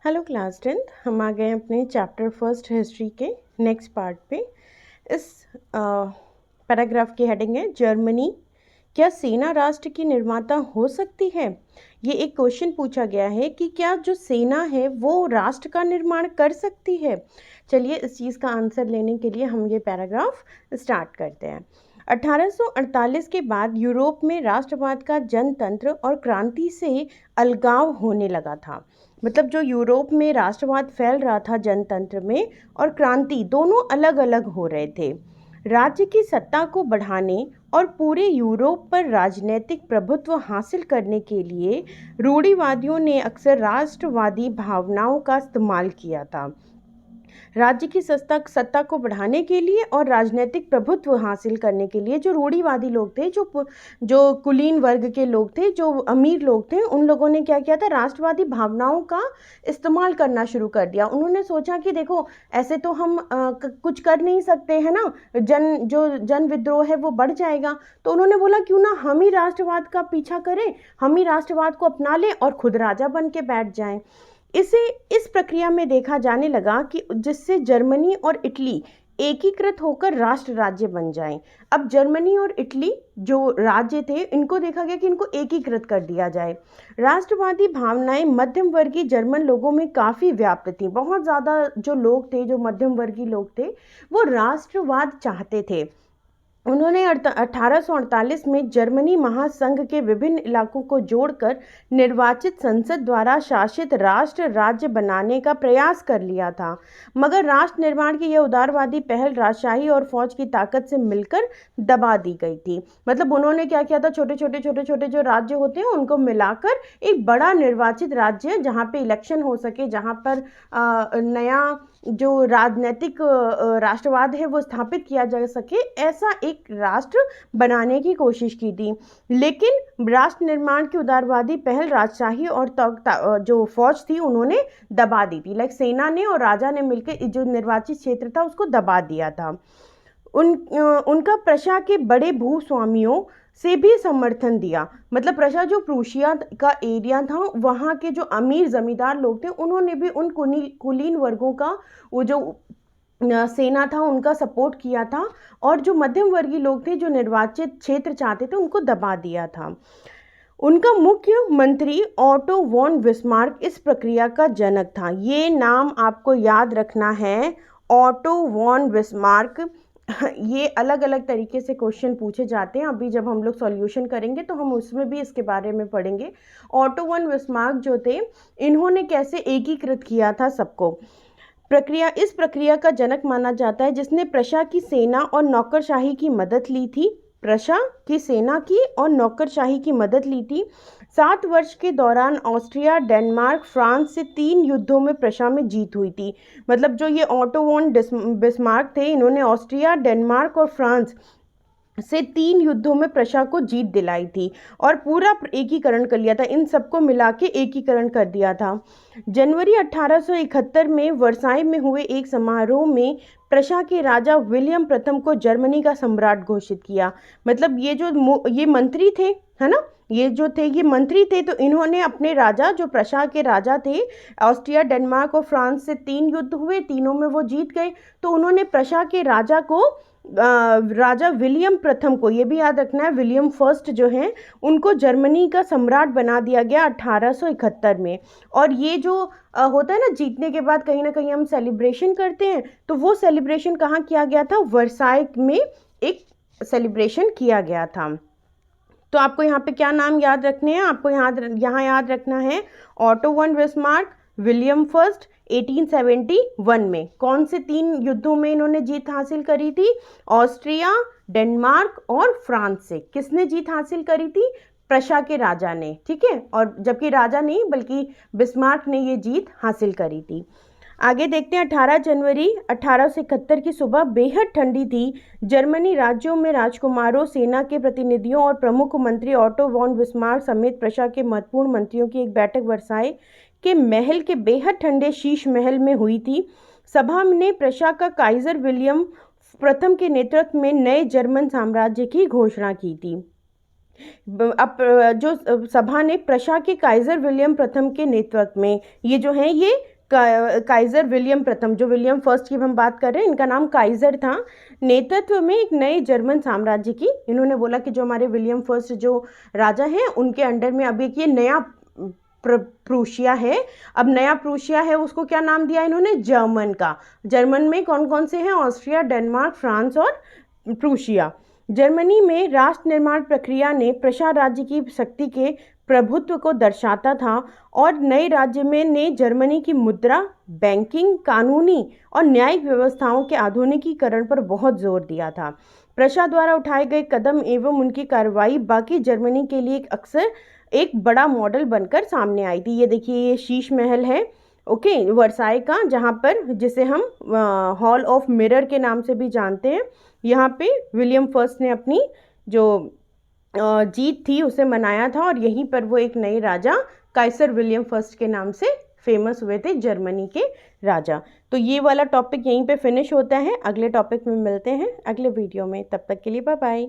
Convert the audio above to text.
Hello class 10th। हम आ गए अपने चैप्टर फर्स्ट हिस्ट्री के नेक्स्ट पार्ट पे। इस पैराग्राफ की हेडिंग है जर्मनी क्या सेना राष्ट्र की निर्माता हो सकती है। ये एक क्वेश्चन पूछा गया है कि क्या जो सेना है वो राष्ट्र का निर्माण कर सकती है। चलिए इस चीज़ का आंसर लेने के लिए हम ये पैराग्राफ स्टार्ट करते हैं। 1848 के बाद यूरोप में राष्ट्रवाद का जनतंत्र और क्रांति से अलगाव होने लगा था। मतलब जो यूरोप में राष्ट्रवाद फैल रहा था जनतंत्र में, और क्रांति दोनों अलग अलग हो रहे थे। राज्य की सत्ता को बढ़ाने और पूरे यूरोप पर राजनीतिक प्रभुत्व हासिल करने के लिए रूढ़िवादियों ने अक्सर राष्ट्रवादी भावनाओं का इस्तेमाल किया था। राज्य की सत्ता को बढ़ाने के लिए और राजनीतिक प्रभुत्व हासिल करने के लिए जो रूढ़िवादी लोग थे, जो कुलीन वर्ग के लोग थे, जो अमीर लोग थे, उन लोगों ने क्या किया था, राष्ट्रवादी भावनाओं का इस्तेमाल करना शुरू कर दिया। उन्होंने सोचा कि देखो ऐसे तो हम कुछ कर नहीं सकते हैं ना, जन विद्रोह है वो बढ़ जाएगा। तो उन्होंने बोला क्यों ना हम ही राष्ट्रवाद का पीछा करें, हम ही राष्ट्रवाद को अपना लें और खुद राजा बन के बैठ जाएं। इस प्रक्रिया में देखा जाने लगा कि जिससे जर्मनी और इटली एकीकृत होकर राष्ट्र राज्य बन जाएं। अब जर्मनी और इटली जो राज्य थे, इनको देखा गया कि इनको एकीकृत कर दिया जाए। राष्ट्रवादी भावनाएं मध्यम वर्गीय जर्मन लोगों में काफ़ी व्याप्त थी। बहुत ज़्यादा जो लोग थे, जो मध्यम वर्गीय लोग थे, वो राष्ट्रवाद चाहते थे। उन्होंने 1848 में जर्मनी महासंघ के विभिन्न इलाकों को जोड़कर निर्वाचित संसद द्वारा शासित राष्ट्र राज्य बनाने का प्रयास कर लिया था। मगर राष्ट्र निर्माण की यह उदारवादी पहल राजशाही और फौज की ताकत से मिलकर दबा दी गई थी। मतलब उन्होंने क्या किया था, छोटे छोटे जो राज्य होते हैं उनको मिलाकर एक बड़ा निर्वाचित राज्य, जहाँ पे इलेक्शन हो सके, जहाँ पर नया जो राजनीतिक राष्ट्रवाद है वो स्थापित किया जा सके, ऐसा एक राष्ट्र बनाने की कोशिश की थी। लेकिन राष्ट्र निर्माण की उदारवादी पहल राजशाही और जो फौज थी उन्होंने दबा दी थी। लाइक सेना ने और राजा ने मिलकर जो निर्वाचित क्षेत्र था उसको दबा दिया था। उनका प्रशा के बड़े भूस्वामियों से भी समर्थन दिया। मतलब प्रशा जो प्रूशिया का एरिया था, वहाँ के जो अमीर जमींदार लोग थे, उन्होंने भी उन कुलीन वर्गों का वो जो सेना था उनका सपोर्ट किया था, और जो मध्यम वर्गीय लोग थे जो निर्वाचित क्षेत्र चाहते थे उनको दबा दिया था। उनका मुख्य मंत्री ऑटो वॉन बिस्मार्क इस प्रक्रिया का जनक था। ये नाम आपको याद रखना है, ऑटो वॉन बिस्मार्क। ये अलग अलग तरीके से क्वेश्चन पूछे जाते हैं। अभी जब हम लोग सॉल्यूशन करेंगे तो हम उसमें भी इसके बारे में पढ़ेंगे। ऑटो वॉन बिस्मार्क जो थे, इन्होंने कैसे एकीकृत किया था सबको। इस प्रक्रिया का जनक माना जाता है, जिसने प्रशा की सेना और नौकरशाही की मदद ली थी। प्रशा की सेना की और नौकरशाही की मदद ली थी। 7 वर्ष के दौरान ऑस्ट्रिया, डेनमार्क, फ्रांस से 3 युद्धों में प्रशा में जीत हुई थी। मतलब जो ये ऑटो वॉन बिस्मार्क थे, इन्होंने ऑस्ट्रिया, डेनमार्क और फ्रांस से 3 युद्धों में प्रशा को जीत दिलाई थी और पूरा एकीकरण कर लिया था। इन सबको मिला के एकीकरण कर दिया था। जनवरी 1871 में वर्साई में हुए एक समारोह में प्रशा के राजा विलियम प्रथम को जर्मनी का सम्राट घोषित किया। मतलब ये मंत्री थे, है ना, ये मंत्री थे, तो इन्होंने अपने राजा, जो प्रशा के राजा थे, ऑस्ट्रिया, डेनमार्क और फ्रांस से 3 युद्ध हुए, तीनों में वो जीत गए, तो उन्होंने प्रशा के राजा को, राजा विलियम प्रथम को, ये भी याद रखना है, विलियम फर्स्ट जो हैं, उनको जर्मनी का सम्राट बना दिया गया 1871 में। और ये जो होता है ना, जीतने के बाद कहीं ना कहीं हम सेलिब्रेशन करते हैं, तो वो सेलिब्रेशन कहाँ किया गया था, वर्साई में एक सेलिब्रेशन किया गया था। तो आपको यहाँ पे क्या नाम याद रखने हैं, आपको यहाँ याद रखना है Otto von Bismarck, William first. 1871 में कौन से 3 युद्धों में इन्होंने जीत हासिल करी थी, ऑस्ट्रिया, डेनमार्क और फ्रांस से। किसने जीत हासिल करी थी, प्रशा के राजा ने, ठीक है, और जबकि राजा नहीं बल्कि बिस्मार्क ने ये जीत हासिल करी थी। आगे देखते हैं। 18 जनवरी 1871 की सुबह बेहद ठंडी थी। जर्मनी राज्यों में राजकुमारों, सेना के प्रतिनिधियों और प्रमुख मंत्री ऑटो वॉन बिस्मार्क समेत प्रशा के महत्वपूर्ण मंत्रियों की एक बैठक वर्साई के महल के बेहद ठंडे शीश महल में हुई थी। सभा ने प्रशा का काइजर विलियम प्रथम के नेतृत्व में नए जर्मन साम्राज्य की घोषणा की थी। अब जो सभा ने प्रशा के काइजर विलियम प्रथम के नेतृत्व में, ये जो है ये काइजर विलियम प्रथम, जो विलियम फर्स्ट की हम बात कर रहे हैं, इनका नाम काइजर था, नेतृत्व में एक नए जर्मन साम्राज्य की। इन्होंने बोला कि जो हमारे विलियम फर्स्ट जो राजा हैं उनके अंडर में अब एक ये नया प्रूशिया है। अब नया प्रूशिया है, उसको क्या नाम दिया इन्होंने? जर्मन का। जर्मन में कौन कौन से हैं? ऑस्ट्रिया, डेनमार्क, फ्रांस और प्रूशिया। जर्मनी में राष्ट्र निर्माण प्रक्रिया ने प्रशा राज्य की शक्ति के प्रभुत्व को दर्शाता था और नए राज्य में ने जर्मनी की मुद्रा, बैंकिंग, कानूनी और न्यायिक व्यवस्थाओं के आधुनिकीकरण पर बहुत जोर दिया था। प्रशा द्वारा उठाए गए कदम एवं उनकी कार्रवाई बाकी जर्मनी के लिए अक्सर एक बड़ा मॉडल बनकर सामने आई थी। ये देखिए, ये शीश महल है, ओके, वर्साई का, जहाँ पर, जिसे हम हॉल ऑफ मिरर के नाम से भी जानते हैं। यहाँ पे विलियम फर्स्ट ने अपनी जो जीत थी उसे मनाया था और यहीं पर वो एक नए राजा काइसर विलियम फर्स्ट के नाम से फेमस हुए थे, जर्मनी के राजा। तो ये वाला टॉपिक यहीं पे फिनिश होता है। अगले टॉपिक में मिलते हैं अगले वीडियो में, तब तक के लिए बाय बाय।